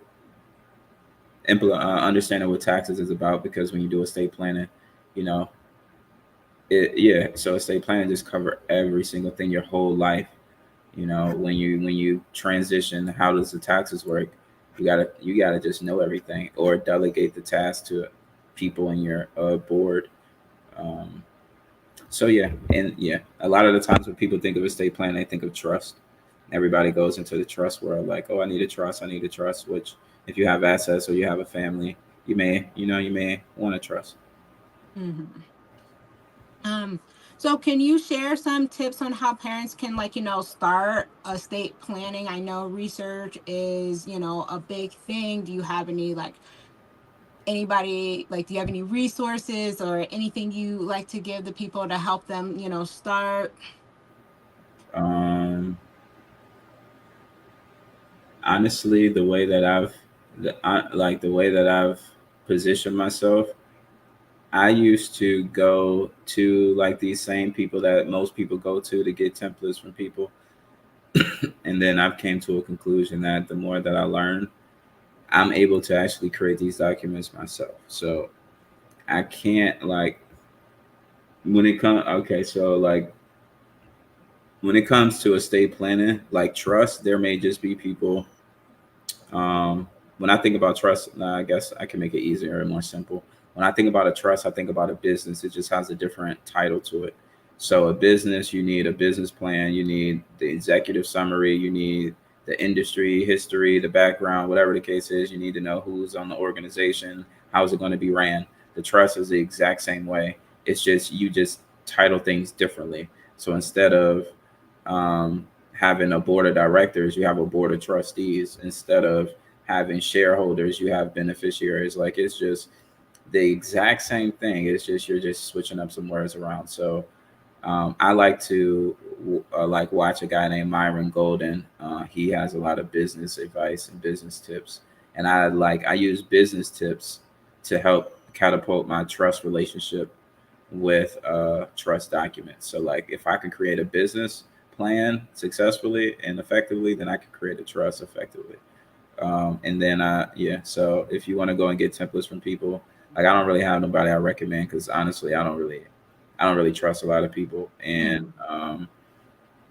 Understanding what taxes is about, because when you do estate planning, you know yeah, so estate planning just cover every single thing, your whole life. When you transition, how does the taxes work? You gotta just know everything, or delegate the task to people in your board. um, so yeah, and yeah, a lot of the times when people think of estate planning, they think of trust. Everybody goes into the trust world like, oh, I need a trust, which if you have assets or you have a family, you may want to trust. Mhm. Um, so can you share some tips on how parents can, like, start estate planning? I know research is, a big thing. Do you have any, like, anybody, like, do you have any resources or anything you like to give the people to help them, start? um, Honestly, the way that I've positioned myself, I used to go to like these same people that most people go to get templates from people. And then I've came to a conclusion that the more that I learn, I'm able to actually create these documents myself. So I can't like when it comes okay, so like when it comes to estate planning, like trust, there may just be people. When I think about trust, I guess I can make it easier and more simple. When I think about a trust, I think about a business. It just has a different title to it. So a business, you need a business plan, you need the executive summary, you need the industry history, the background, whatever the case is. You need to know who's on the organization, how is it going to be ran. The trust is the exact same way. It's just you just title things differently. So instead of um, having a board of directors, you have a board of trustees. Instead of having shareholders, you have beneficiaries. Like it's just the exact same thing. It's just you're just switching up some words around. So I like to like watch a guy named Myron Golden. He has a lot of business advice and business tips, and I use business tips to help catapult my trust relationship with trust documents. So like if I can create a business plan successfully and effectively, then I can create a trust effectively. And then yeah, so if you want to go and get templates from people, like I don't really have nobody I recommend because honestly, I don't really trust a lot of people. And Mm.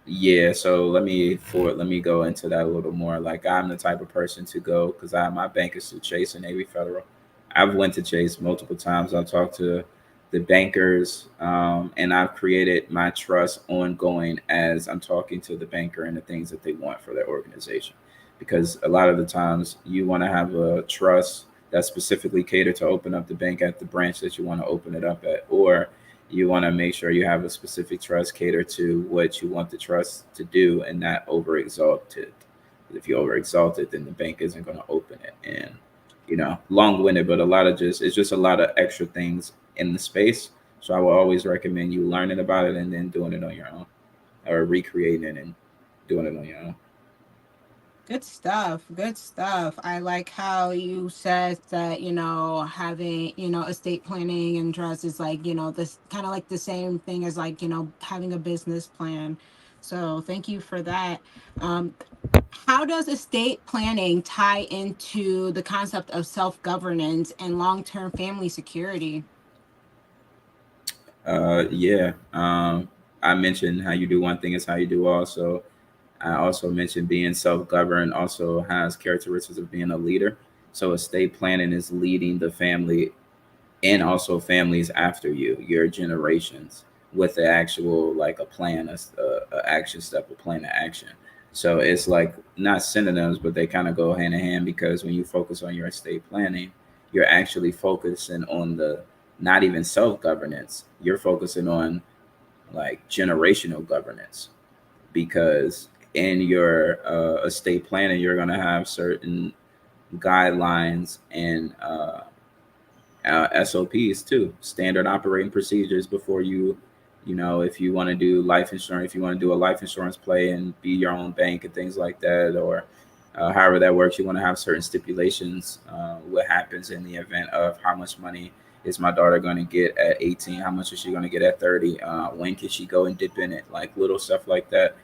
yeah, so let me go into that a little more. Like I'm the type of person to go because I my bank is to Chase and Navy Federal. I've went to Chase multiple times. I've talked to the bankers, and I've created my trust ongoing as I'm talking to the banker and the things that they want for their organization. Because a lot of the times you want to have a trust that's specifically catered to open up the bank at the branch that you want to open it up at, or you want to make sure you have a specific trust catered to what you want the trust to do and not over exalted. If you over exalt it, then the bank isn't going to open it. And long winded, but a lot of just it's just a lot of extra things in the space. So I will always recommend you learning about it and then doing it on your own, or recreating it and doing it on your own. Good stuff. Good stuff. I like how you said that, having, estate planning and trust is like, this kind of like the same thing as like, having a business plan. So thank you for that. Um, how does estate planning tie into the concept of self-governance and long-term family security? Yeah. I mentioned how you do one thing is how you do all. So I also mentioned being self-governed also has characteristics of being a leader. So estate planning is leading the family and also families after you, your generations, with the actual like a plan, a action step, a plan of action. So it's like not synonyms, but they kind of go hand in hand because when you focus on your estate planning, you're actually focusing on the not even self governance. You're focusing on like generational governance because in your estate planning, you're going to have certain guidelines and SOPs too, standard operating procedures before if you want to do life insurance, if you want to do a life insurance play and be your own bank and things like that, or however that works, you want to have certain stipulations. What happens in the event of how much money is my daughter going to get at 18? How much is she going to get at 30? When can she go and dip in it? Like little stuff like that.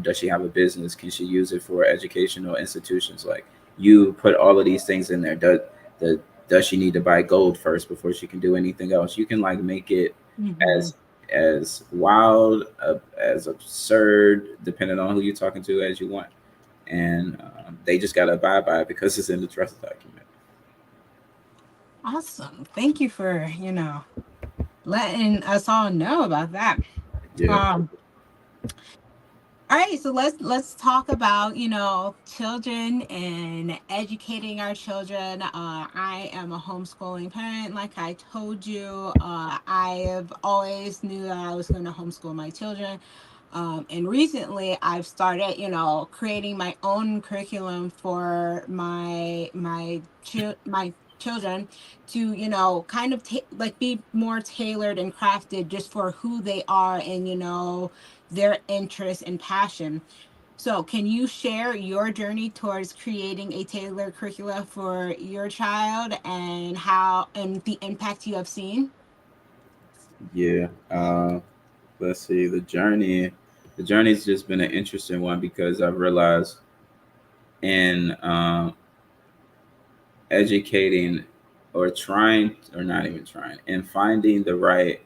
Does she have a business? Can she use it for educational institutions? Like you put all of these things in there. The does she need to buy gold first before she can do anything else? You can like make it Mm-hmm. as wild, as absurd, depending on who you're talking to, as you want. And they just gotta abide by it because it's in the trust document. Awesome. Thank you for, letting us all know about that. Yeah, Um, All right, so let's talk about, children and educating our children. I am a homeschooling parent, like I told you. I have always knew that I was going to homeschool my children. And recently I've started, creating my own curriculum for my children to, kind of like be more tailored and crafted just for who they are and, their interest and passion. So, can you share your journey towards creating a tailored curricula for your child and how and the impact you have seen? yeah. Let's see the journey. The journey's just been an interesting one because I've realized in educating or trying, or not even trying, and finding the right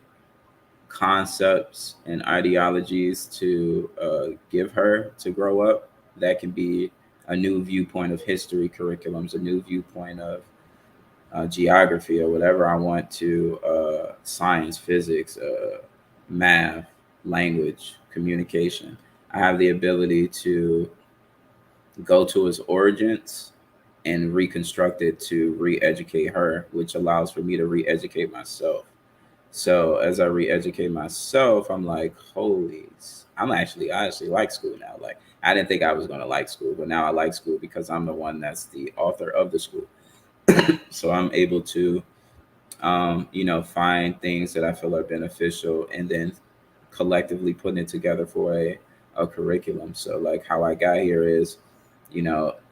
concepts and ideologies to give her to grow up, that can be a new viewpoint of history curriculums, a new viewpoint of geography or whatever I want to, science, physics, math, language, communication. I have the ability to go to its origins and reconstruct it to re-educate her, which allows for me to re-educate myself. So as I re-educate myself, I'm like, I actually like school now. Like I didn't think I was gonna like school, but now I like school because I'm the one that's the author of the school. So I'm able to, find things that I feel are beneficial, and then collectively putting it together for a curriculum. So like how I got here is,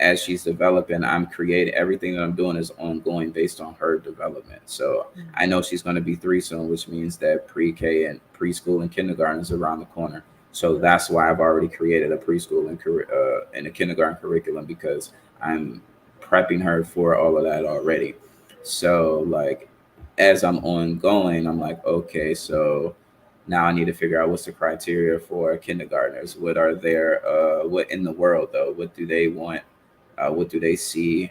as she's developing, I'm creating everything that I'm doing is ongoing based on her development. So I know she's going to be 3 soon, which means that pre-K and preschool and kindergarten is around the corner. So that's why I've already created a preschool and a kindergarten curriculum, because I'm prepping her for all of that already. So like as I'm ongoing, I'm like, okay, so now I need to figure out what's the criteria for kindergartners. What are their what in the world though? What do they want? What do they see?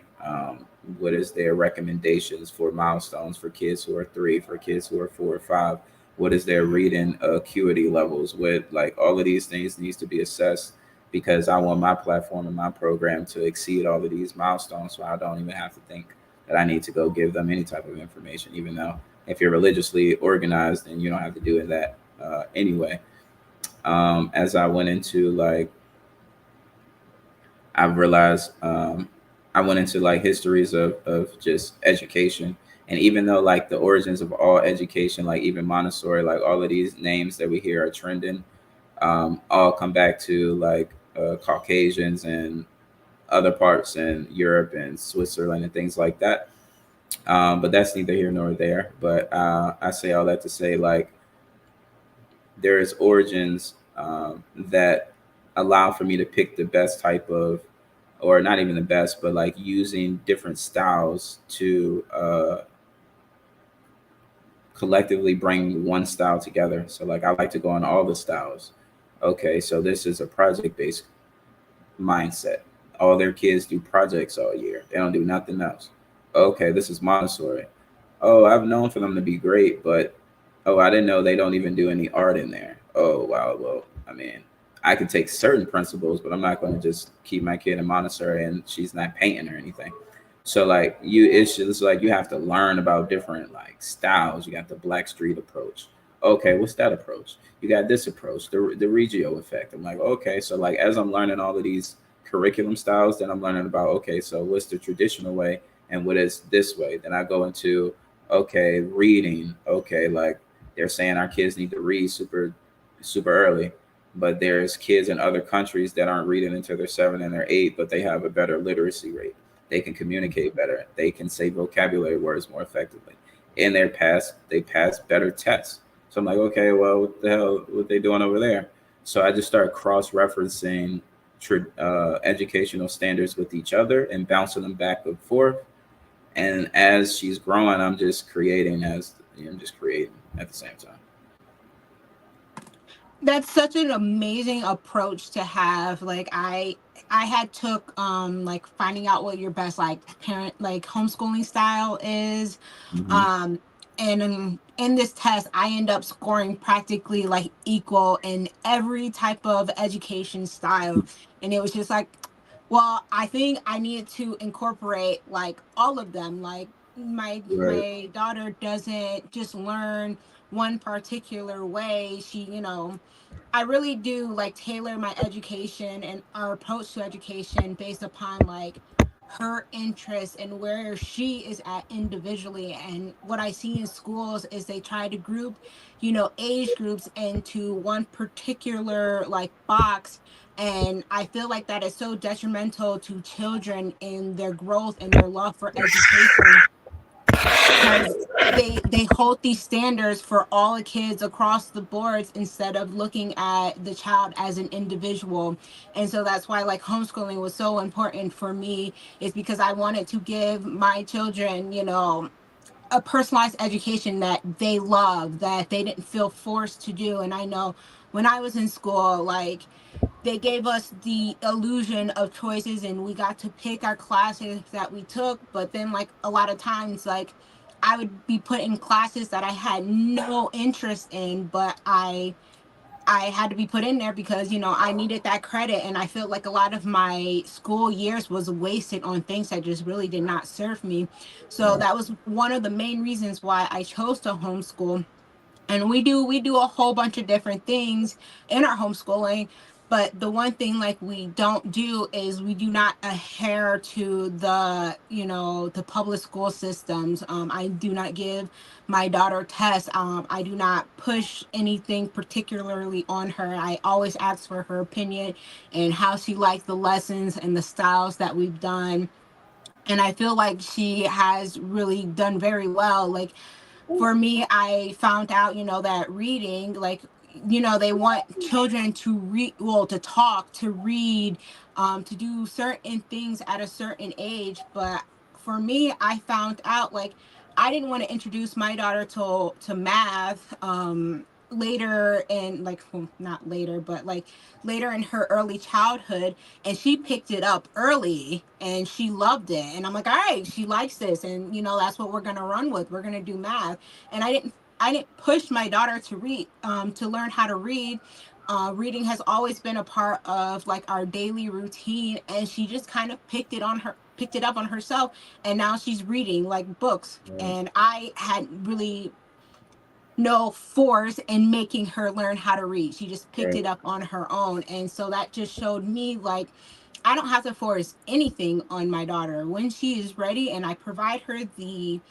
What is their recommendations for milestones for kids who are 3, for kids who are 4 or 5? What is their reading acuity levels? What, like, all of these things needs to be assessed, because I want my platform and my program to exceed all of these milestones, so I don't even have to think that I need to go give them any type of information, even though if you're religiously organized, then you don't have to do that anyway. As I went into like, I've realized I went into like histories of just education. And even though like the origins of all education, like even Montessori, like all of these names that we hear are trending, all come back to like Caucasians and other parts in Europe and Switzerland and things like that. But that's neither here nor there. But I say all that to say, like, there is origins that allow for me to pick the best type of, or not even the best, but like using different styles to collectively bring one style together. So like I like to go on all the styles. Okay, so this is a project based mindset. All their kids do projects all year. They don't do nothing else. Okay, this is Montessori. Oh, I've known for them to be great, but oh, I didn't know they don't even do any art in there. Oh, wow. Well, I mean, I can take certain principles, but I'm not going to just keep my kid in Montessori and she's not painting or anything. So like it's just like you have to learn about different like styles. You got the Black Street approach. Okay, what's that approach? You got this approach, the Regio effect. I'm like, okay, so like as I'm learning all of these curriculum styles, then I'm learning about, okay, so what's the traditional way and what is this way? Then I go into, okay, reading. Okay, like they're saying our kids need to read super early, but there's kids in other countries that aren't reading until they're 7 and they're 8, but they have a better literacy rate. They can communicate better. They can say vocabulary words more effectively, and they pass better tests. So I'm like, okay, well, what the hell, what they doing over there? So I just start cross referencing educational standards with each other and bouncing them back and forth. And as she's growing, I'm just creating at the same time. That's such an amazing approach to have. Like I had took like finding out what your best like parent like homeschooling style is. Hmm. um and in this test I end up scoring practically like equal in every type of education style. And it was just like, well, I think I needed to incorporate like all of them. Like Right. my daughter doesn't just learn one particular way. She, I really do like tailor my education and our approach to education based upon like her interests and where she is at individually. And what I see in schools is they try to group, age groups into one particular like box. And I feel like that is so detrimental to children in their growth and their love for education. because they hold these standards for all the kids across the boards instead of looking at the child as an individual. And so that's why like homeschooling was so important for me, is because I wanted to give my children, you know, a personalized education that they love, that they didn't feel forced to do. And I know when I was in school, like they gave us the illusion of choices and we got to pick our classes that we took, but then like a lot of times like I would be put in classes that I had no interest in, but I had to be put in there because, you know, I needed that credit. And I felt like a lot of my school years was wasted on things that just really did not serve me. So Right. that was one of the main reasons why I chose to homeschool. And we do a whole bunch of different things in our homeschooling, but the one thing like we don't do is we do not adhere to the, you know, the public school systems. I do not give my daughter tests. I do not push anything particularly on her. I always ask for her opinion and how she likes the lessons and the styles that we've done. And I feel like she has really done very well. Like for me, I found out, you know, that reading, like, you know, they want children to read, well, to talk, to read, to do certain things at a certain age. But for me, I found out like I didn't want to introduce my daughter to math later, and like, well, not later, but like later in her early childhood, and she picked it up early and she loved it. And I'm like, all right, she likes this, and you know, that's what we're gonna run with. We're gonna do math. And I didn't push my daughter to read, to learn how to read. Reading has always been a part of like our daily routine, and she just kind of picked it up on herself, and now she's reading like books. Right. And I had really no force in making her learn how to read. She just picked Right. it up on her own. And so that just showed me like I don't have to force anything on my daughter. When she is ready and I provide her the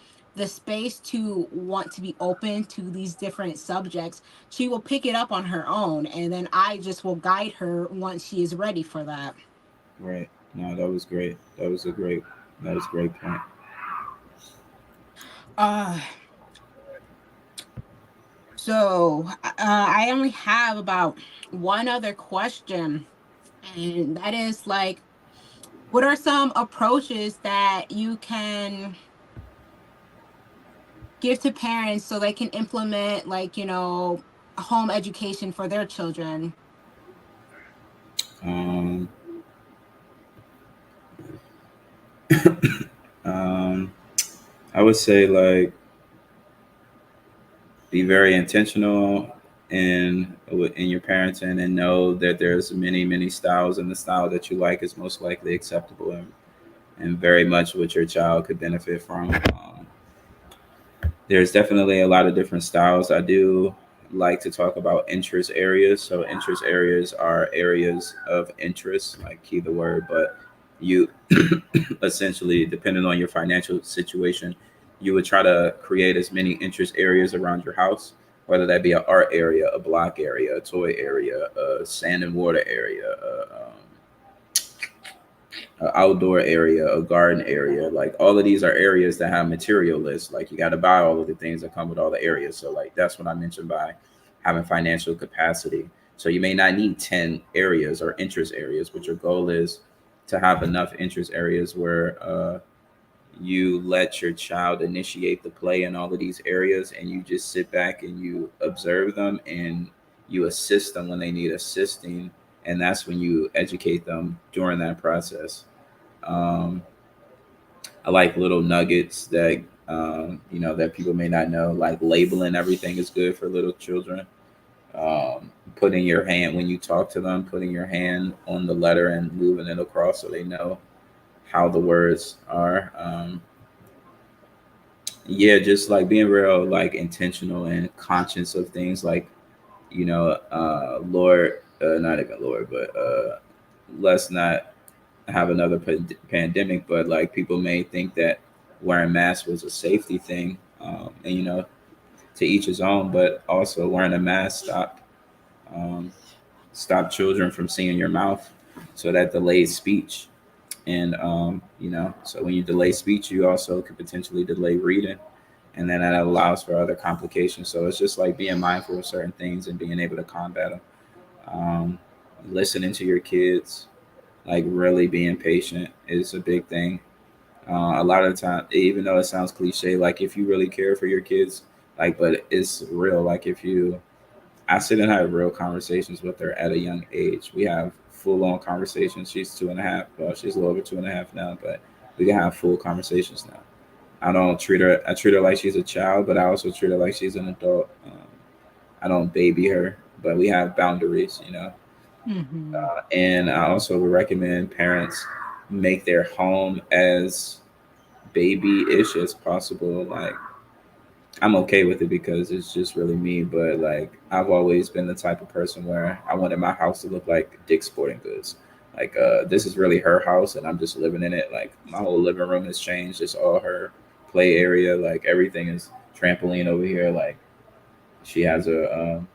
space to want to be open to these different subjects, she will pick it up on her own, and then I just will guide her once she is ready for that. Right. No, that was great. That was a great point. Uh I only have about one other question, and that is like, what are some approaches that you can give to parents so they can implement, like, you know, home education for their children? Um, um, I would say like be very intentional in your parenting and know that there's many styles, and the style that you like is most likely acceptable and very much what your child could benefit from. There's definitely a lot of different styles. I do like to talk about interest areas. So interest areas are areas of interest, like key the word, but you essentially, depending on your financial situation, you would try to create as many interest areas around your house, whether that be an art area, a block area, a toy area, a sand and water area, an outdoor area, a garden area. Like all of these are areas that have material lists. Like you got to buy all of the things that come with all the areas. So like that's what I mentioned by having financial capacity. So you may not need 10 areas or interest areas, but your goal is to have enough interest areas where you let your child initiate the play in all of these areas, and you just sit back and you observe them and you assist them when they need assisting. And that's when you educate them during that process. um, I like little nuggets that that people may not know, like labeling everything is good for little children. Putting your hand when you talk to them, putting your hand on the letter and moving it across so they know how the words are. Yeah, just like being real, like intentional and conscious of things, like Lord, not even Lord, but let's not have another pandemic. But like people may think that wearing masks was a safety thing, and to each his own. But also wearing a mask um, stop children from seeing your mouth, so that delays speech. And so when you delay speech, you also could potentially delay reading. and then that allows for other complications. So it's just like being mindful of certain things and being able to combat them. Um, Listening to your kids, like really being patient, is a big thing. A lot of the time, even though it sounds cliche, like if you really care for your kids, like, but it's real. Like if you, I sit and have real conversations with her at a young age. We have full on conversations. She's 2.5. Well, she's a little over 2.5 now, but we can have full conversations now. I don't treat her. I treat her like she's a child, but I also treat her like she's an adult. I don't baby her, but we have boundaries, you know. Mm-hmm. And I also would recommend parents make their home as baby-ish as possible. Like I'm okay with it because it's just really me, but like I've always been the type of person where I wanted my house to look like Dick's Sporting Goods. Like this is really her house and I'm just living in it. Like my whole living room has changed. It's all her play area. Like everything is trampoline over here. Like she has a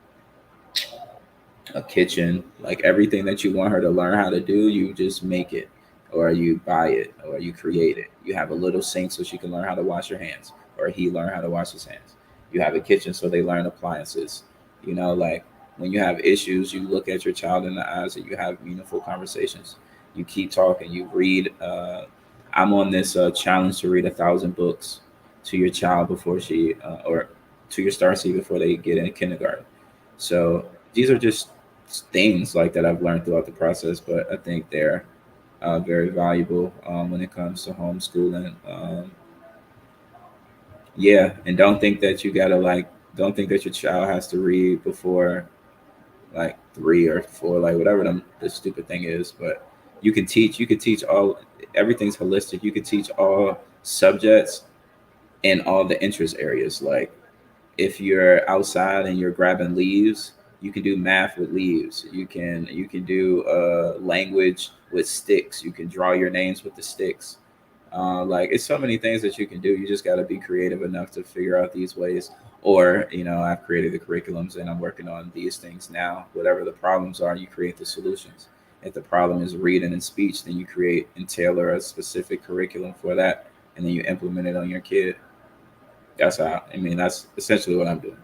kitchen, like everything that you want her to learn how to do, you just make it, or you buy it, or you create it. You have a little sink so she can learn how to wash her hands, or he learn how to wash his hands. You have a kitchen so they learn appliances. You know, like when you have issues, you look at your child in the eyes and you have meaningful conversations. You keep talking. You read. I'm on this challenge to read 1,000 books to your child before she or to your star seed before they get in kindergarten. So these are just things like that I've learned throughout the process, but I think they're very valuable when it comes to homeschooling. Yeah, and don't think that you gotta like, don't think that your child has to read before like 3 or 4, like whatever the stupid thing is. But you can teach all, everything's holistic. You can teach all subjects in all the interest areas. Like if you're outside and you're grabbing leaves, you can do math with leaves. You can do language with sticks. You can draw your names with the sticks. Like it's so many things that you can do. You just got to be creative enough to figure out these ways. Or you know, I've created the curriculums and I'm working on these things now. Whatever the problems are, you create the solutions. If the problem is reading and speech, then you create and tailor a specific curriculum for that, and then you implement it on your kid. That's how. I mean, that's essentially what I'm doing.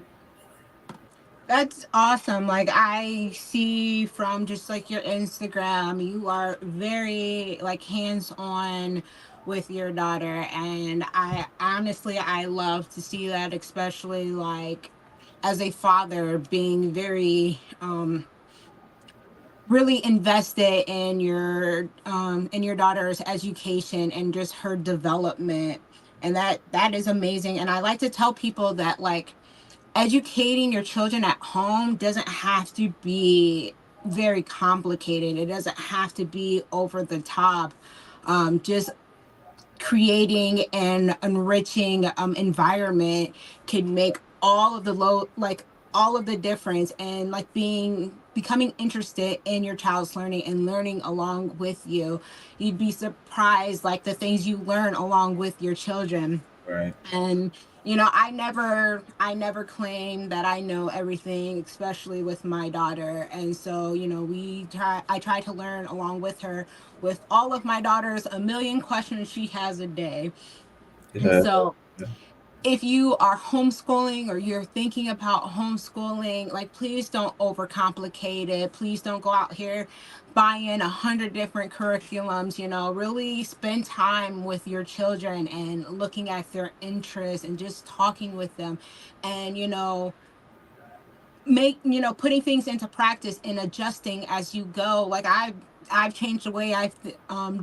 That's awesome. Like I see from just like your Instagram, you are very like hands-on with your daughter, and I honestly I love to see that, especially like as a father being very really invested in your daughter's education and just her development. And that is amazing. And I like to tell people that like educating your children at home doesn't have to be very complicated. It doesn't have to be over the top. Just creating an enriching environment can make all of the low like all of the difference, and like being becoming interested in your child's learning and learning along with you. You'd be surprised like the things you learn along with your children. Right. And I never claim that I know everything, especially with my daughter. And so I try to learn along with her. With all of my daughters, a million questions she has a day. And Yeah. so if you are homeschooling or you're thinking about homeschooling, like please don't overcomplicate it. Please don't go out here buying 100 different curriculums. Really spend time with your children and looking at their interests and just talking with them, and make putting things into practice and adjusting as you go. Like I've changed the way I've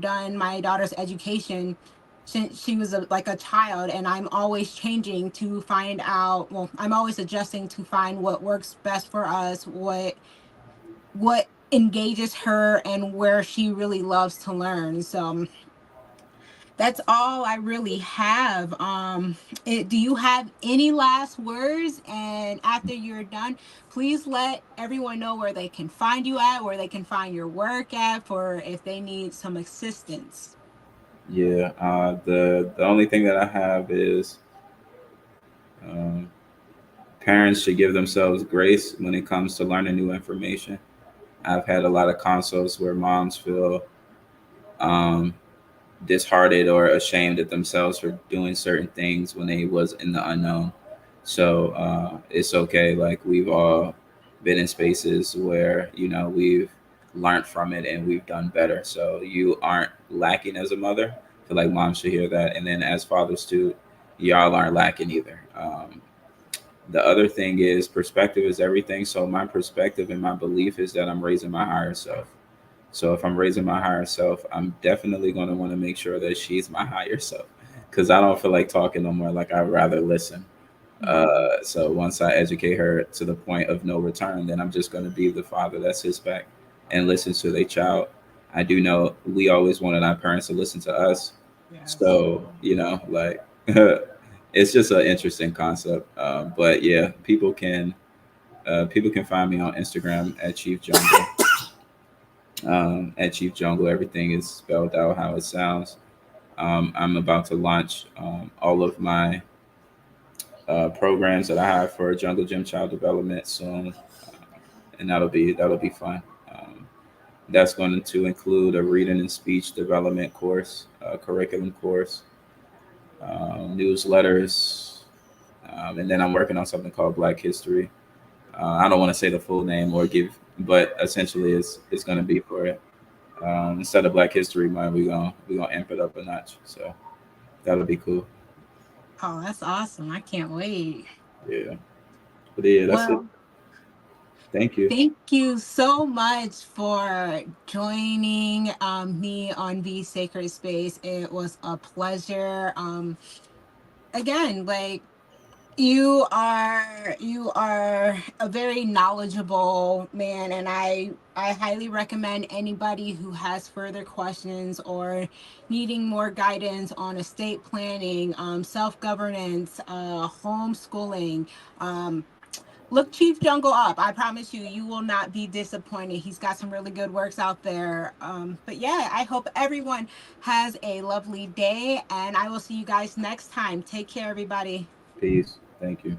done my daughter's education since she was like a child, and I'm always changing to find out, well, I'm always adjusting to find what works best for us, what engages her and where she really loves to learn. So that's all I really have. Do you have any last words? And after you're done, please let everyone know where they can find you at, where they can find your work at, for if they need some assistance. Yeah. The only thing that I have is um, parents should give themselves grace when it comes to learning new information. I've had a lot of consults where moms feel um, disheartened or ashamed at themselves for doing certain things when they was in the unknown. So it's okay. Like we've all been in spaces where we've learned from it and we've done better. So you aren't lacking as a mother. I feel like moms should hear that. And then as fathers too, y'all aren't lacking either. The other thing is perspective is everything. So my perspective and my belief is that I'm raising my higher self. So if I'm raising my higher self, I'm definitely going to want to make sure that she's my higher self because I don't feel like talking no more. Like I'd rather listen. So once I educate her to the point of no return, then I'm just going to be the father that sits back and listens to their child. I do know we always wanted our parents to listen to us. Yes. So, like it's just an interesting concept. But yeah, people can find me on Instagram at Chief Jungle. At Chief Jungle, everything is spelled out how it sounds. I'm about to launch all of my programs that I have for Jungle Gym Child Development soon, and that'll be fun. That's going to include a reading and speech development course, a curriculum course, newsletters, and then I'm working on something called Black History. I don't want to say the full name or give, but essentially it's going to be for it. Instead of Black History Month, we're gonna amp it up a notch. So that'll be cool. Oh, that's awesome. I can't wait. Yeah, but yeah, that's it. Well, Thank you. thank you so much for joining me on Be Sacred Space. It was a pleasure. Again, like you are a very knowledgeable man, and I highly recommend anybody who has further questions or needing more guidance on estate planning, self-governance, homeschooling. Look Chief Jungle up. I promise you, you will not be disappointed. He's got some really good works out there. But yeah, I hope everyone has a lovely day, and I will see you guys next time. Take care, everybody. Peace. Thank you.